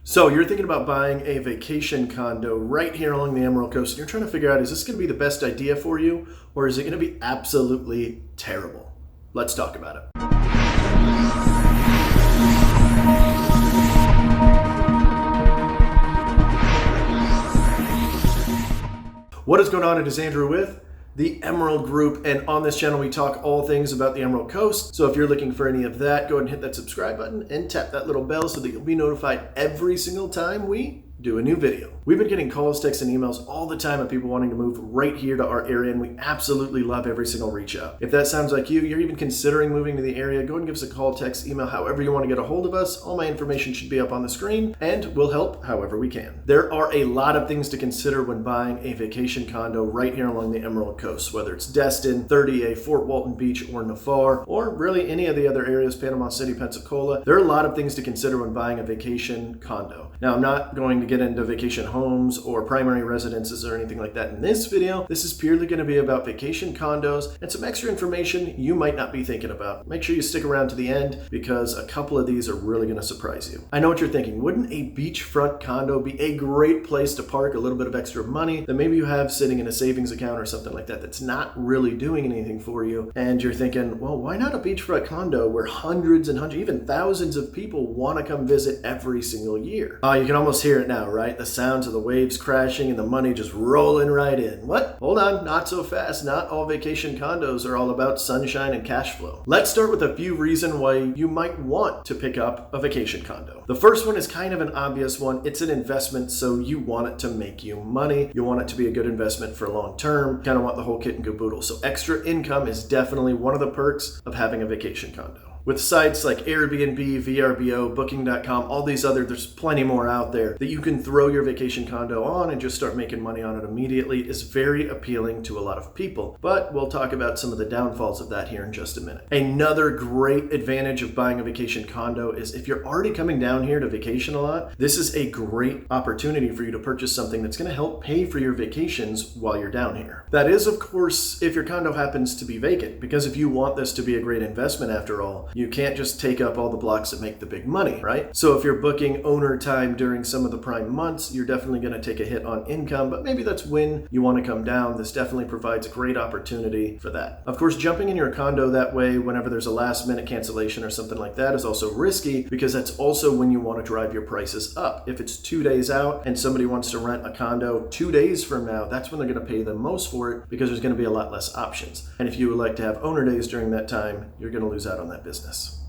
So you're thinking about buying a vacation condo right here along the Emerald Coast, and you're trying to figure out, is this going to be the best idea for you, or is it going to be absolutely terrible? Let's talk about it. What is going on? It is Andrew with the Emerald Group, and on this channel we talk all things about the Emerald Coast. So if you're looking for any of that, go ahead and hit that subscribe button and tap that little bell so that you'll be notified every single time we do a new video. We've been getting calls, texts, and emails all the time of people wanting to move right here to our area, and we absolutely love every single reach out. If that sounds like you're even considering moving to the area, go ahead and give us a call, text, email, however you want to get a hold of us. All my information should be up on the screen, and we'll help however we can. There are a lot of things to consider when buying a vacation condo right here along the Emerald Coast, whether it's Destin, 30A, Fort Walton Beach, or Navarre, or really any of the other areas, Panama City, Pensacola. There are a lot of things to consider when buying a vacation condo. Now, I'm not going to get into vacation homes or primary residences or anything like that in this video. This is purely going to be about vacation condos and some extra information you might not be thinking about. Make sure you stick around to the end because a couple of these are really going to surprise you. I know what you're thinking. Wouldn't a beachfront condo be a great place to park a little bit of extra money that maybe you have sitting in a savings account or something like that that's not really doing anything for you? And you're thinking, well, why not a beachfront condo where hundreds and hundreds, even thousands of people want to come visit every single year? You can almost hear it now, right? The sounds of the waves crashing and the money just rolling right in. What? Hold on, not so fast. Not all vacation condos are all about sunshine and cash flow. Let's start with a few reasons why you might want to pick up a vacation condo. The first one is kind of an obvious one. It's an investment, so you want it to make you money. You want it to be a good investment for long term. Kind of want the whole kit and caboodle. So extra income is definitely one of the perks of having a vacation condo. With sites like Airbnb, VRBO, Booking.com, all these other, there's plenty more out there that you can throw your vacation condo on and just start making money on it immediately is very appealing to a lot of people. But we'll talk about some of the downfalls of that here in just a minute. Another great advantage of buying a vacation condo is if you're already coming down here to vacation a lot, this is a great opportunity for you to purchase something that's going to help pay for your vacations while you're down here. That is, of course, if your condo happens to be vacant, because if you want this to be a great investment after all, you can't just take up all the blocks that make the big money, right? So if you're booking owner time during some of the prime months, you're definitely going to take a hit on income, but maybe that's when you want to come down. This definitely provides a great opportunity for that. Of course, jumping in your condo that way whenever there's a last minute cancellation or something like that is also risky because that's also when you want to drive your prices up. If it's 2 days out and somebody wants to rent a condo 2 days from now, that's when they're going to pay the most for it because there's going to be a lot less options. And if you would like to have owner days during that time, you're going to lose out on that business.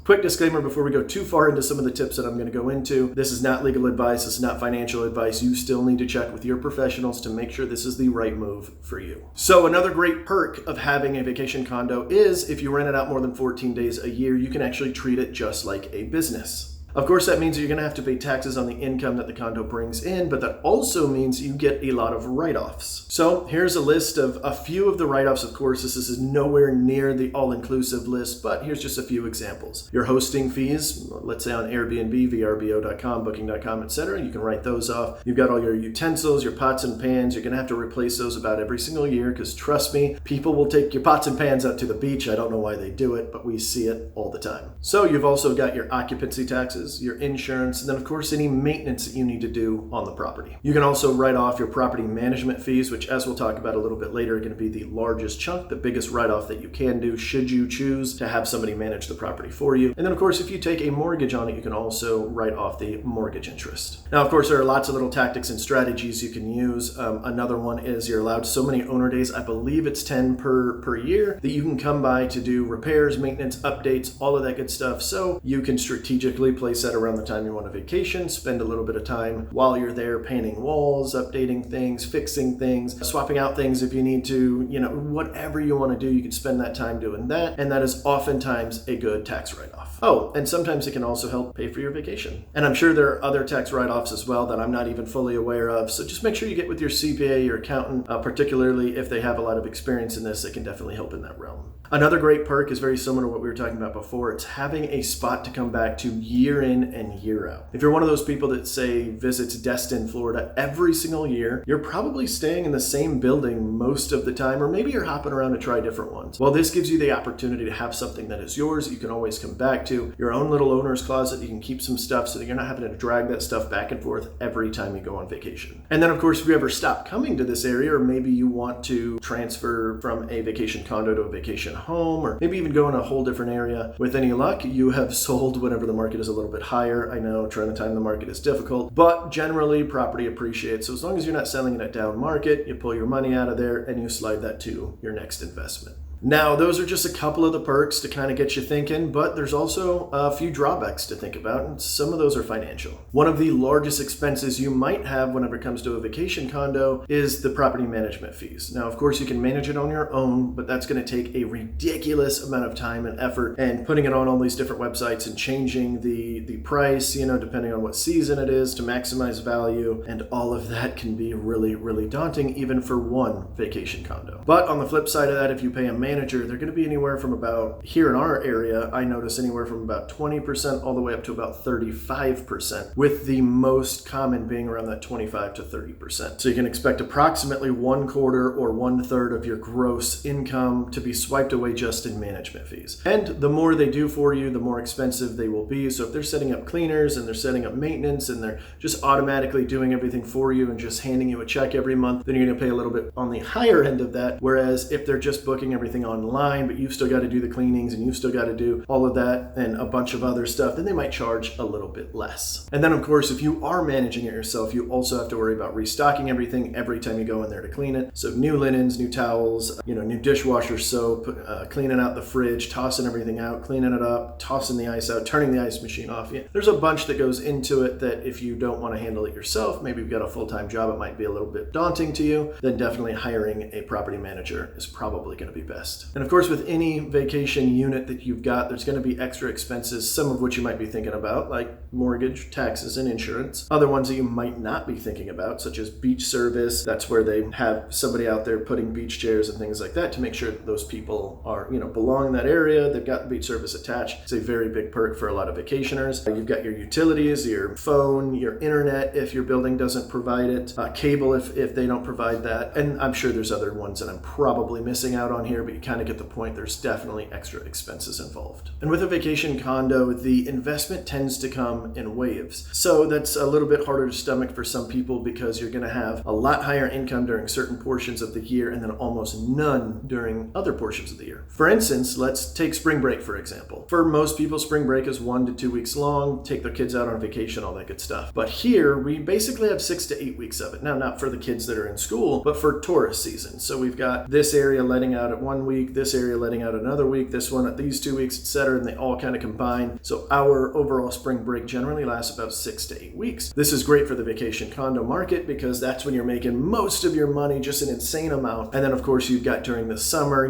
Quick disclaimer before we go too far into some of the tips that I'm going to go into. This is not legal advice. This is not financial advice. You still need to check with your professionals to make sure this is the right move for you. So another great perk of having a vacation condo is if you rent it out more than 14 days a year, you can actually treat it just like a business. Of course, that means you're going to have to pay taxes on the income that the condo brings in, but that also means you get a lot of write-offs. So here's a list of a few of the write-offs. Of course, this is nowhere near the all-inclusive list, but here's just a few examples. Your hosting fees, let's say on Airbnb, VRBO.com, Booking.com, etc., you can write those off. You've got all your utensils, your pots and pans. You're going to have to replace those about every single year because trust me, people will take your pots and pans out to the beach. I don't know why they do it, but we see it all the time. So you've also got your occupancy taxes, your insurance, and then of course any maintenance that you need to do on the property. You can also write off your property management fees, which as we'll talk about a little bit later are going to be the largest chunk, the biggest write-off that you can do should you choose to have somebody manage the property for you. And then of course if you take a mortgage on it, you can also write off the mortgage interest. Now of course there are lots of little tactics and strategies you can use. Another one is you're allowed so many owner days, I believe it's 10 per year, that you can come by to do repairs, maintenance, updates, all of that good stuff. So you can strategically place that around the time you want a vacation, spend a little bit of time while you're there painting walls, updating things, fixing things, swapping out things if you need to, whatever you want to do, you can spend that time doing that. And that is oftentimes a good tax write-off. Oh, and sometimes it can also help pay for your vacation. And I'm sure there are other tax write-offs as well that I'm not even fully aware of. So just make sure you get with your CPA, your accountant, particularly if they have a lot of experience in this, it can definitely help in that realm. Another great perk is very similar to what we were talking about before. It's having a spot to come back to year in and year out. If you're one of those people that say visits Destin, Florida every single year, you're probably staying in the same building most of the time, or maybe you're hopping around to try different ones. Well, this gives you the opportunity to have something that is yours that you can always come back to, your own little owner's closet. You can keep some stuff so that you're not having to drag that stuff back and forth every time you go on vacation. And then of course, if you ever stop coming to this area, or maybe you want to transfer from a vacation condo to a vacation home, or maybe even go in a whole different area, with any luck, you have sold whenever the market is a little bit higher. I know trying to time the market is difficult, but generally property appreciates. So as long as you're not selling it at down market, you pull your money out of there and you slide that to your next investment. Now, those are just a couple of the perks to kind of get you thinking, but there's also a few drawbacks to think about, and some of those are financial. One of the largest expenses you might have whenever it comes to a vacation condo is the property management fees. Now, of course, you can manage it on your own, but that's going to take a ridiculous amount of time and effort, and putting it on all these different websites and changing the price, depending on what season it is to maximize value, and all of that can be really, really daunting, even for one vacation condo. But on the flip side of that, if you pay a manager, they're going to be anywhere from about, here in our area, I notice anywhere from about 20% all the way up to about 35%, with the most common being around that 25 to 30%. So you can expect approximately 1/4 or 1/3 of your gross income to be swiped away just in management fees. And the more they do for you, the more expensive they will be. So if they're setting up cleaners and they're setting up maintenance and they're just automatically doing everything for you and just handing you a check every month, then you're going to pay a little bit on the higher end of that. Whereas if they're just booking everything online, but you've still got to do the cleanings and you've still got to do all of that and a bunch of other stuff, then they might charge a little bit less. And then of course, if you are managing it yourself, you also have to worry about restocking everything every time you go in there to clean it. So new linens, new towels, new dishwasher soap, cleaning out the fridge, tossing everything out, cleaning it up, tossing the ice out, turning the ice machine off. There's a bunch that goes into it that if you don't want to handle it yourself, maybe you've got a full-time job, it might be a little bit daunting to you, then definitely hiring a property manager is probably going to be best. And of course, with any vacation unit that you've got, there's going to be extra expenses, some of which you might be thinking about, like mortgage, taxes, and insurance. Other ones that you might not be thinking about, such as beach service. That's where they have somebody out there putting beach chairs and things like that to make sure that those people are, belong in that area. They've got beach service attached. It's a very big perk for a lot of vacationers. You've got your utilities, your phone, your internet if your building doesn't provide it, cable if they don't provide that. And I'm sure there's other ones that I'm probably missing out on here, but you kind of get the point. There's definitely extra expenses involved. And with a vacation condo, the investment tends to come in waves. So that's a little bit harder to stomach for some people because you're going to have a lot higher income during certain portions of the year and then almost none during other portions of the year. For instance, let's take spring break, for example. For most people, spring break is 1 to 2 weeks long, take their kids out on vacation, all that good stuff. But here, we basically have 6 to 8 weeks of it. Now, not for the kids that are in school, but for tourist season. So we've got this area letting out at 1 week, this area letting out another week, this one at these 2 weeks, etc., and they all kind of combine. So our overall spring break generally lasts about 6 to 8 weeks. This is great for the vacation condo market because that's when you're making most of your money, just an insane amount. And then of course you've got during the summer,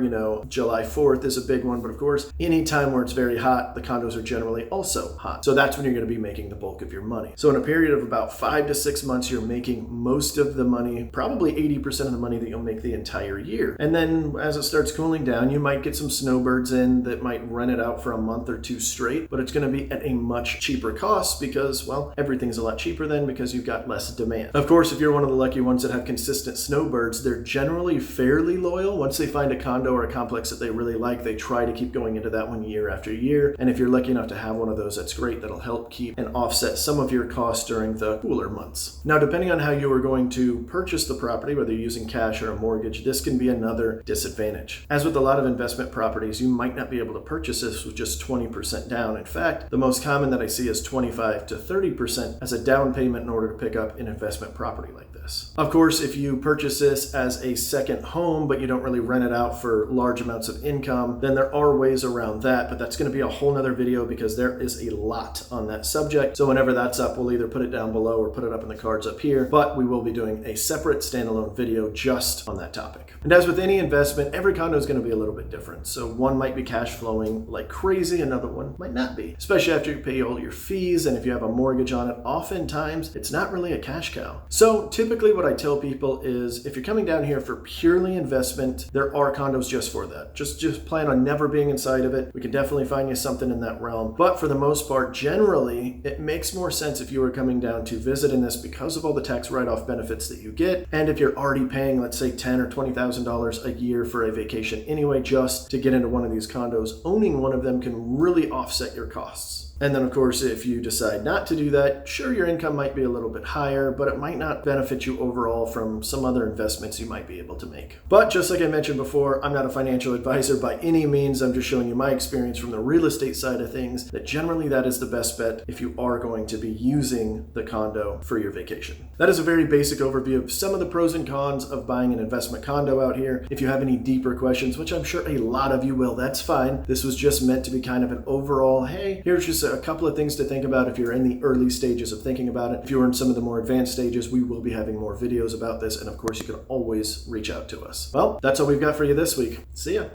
July 4th is a big one, but of course any time where it's very hot, the condos are generally also hot. So that's when you're going to be making the bulk of your money. So in a period of about 5 to 6 months, you're making most of the money, probably 80% of the money that you'll make the entire year. And then as it starts cooling down, you might get some snowbirds in that might rent it out for a month or two straight, but it's going to be at a much cheaper cost because, well, everything's a lot cheaper then because you've got less demand. Of course, if you're one of the lucky ones that have consistent snowbirds, they're generally fairly loyal. Once they find a condo or a complex that they really like, they try to keep going into that one year after year. And if you're lucky enough to have one of those, that's great. That'll help keep and offset some of your costs during the cooler months. Now, depending on how you are going to purchase the property, whether you're using cash or a mortgage, this can be another disadvantage. As with a lot of investment properties, you might not be able to purchase this with just 20% down. In fact, the most common that I see is 25 to 30% as a down payment in order to pick up an investment property like this. Of course, if you purchase this as a second home, but you don't really rent it out for large amounts of income, then there are ways around that, but that's going to be a whole nother video because there is a lot on that subject. So whenever that's up, we'll either put it down below or put it up in the cards up here, but we will be doing a separate standalone video just on that topic. And as with any investment, every condo is is going to be a little bit different. So one might be cash flowing like crazy, another one might not be, especially after you pay all your fees. And if you have a mortgage on it, oftentimes it's not really a cash cow. So typically what I tell people is if you're coming down here for purely investment, there are condos just for that. Just plan on never being inside of it. We can definitely find you something in that realm. But for the most part, generally, it makes more sense if you are coming down to visit in this because of all the tax write-off benefits that you get. And if you're already paying, let's say $10,000 or $20,000 a year for a vacation anyway, just to get into one of these condos, owning one of them can really offset your costs. And then, of course, if you decide not to do that, sure, your income might be a little bit higher, but it might not benefit you overall from some other investments you might be able to make. But just like I mentioned before, I'm not a financial advisor by any means. I'm just showing you my experience from the real estate side of things, that generally that is the best bet if you are going to be using the condo for your vacation. That is a very basic overview of some of the pros and cons of buying an investment condo out here. If you have any deeper questions, which I'm sure a lot of you will, that's fine. This was just meant to be kind of an overall, hey, here's just a couple of things to think about if you're in the early stages of thinking about it. If you're in some of the more advanced stages, we will be having more videos about this. And of course, you can always reach out to us. Well, that's all we've got for you this week. See ya.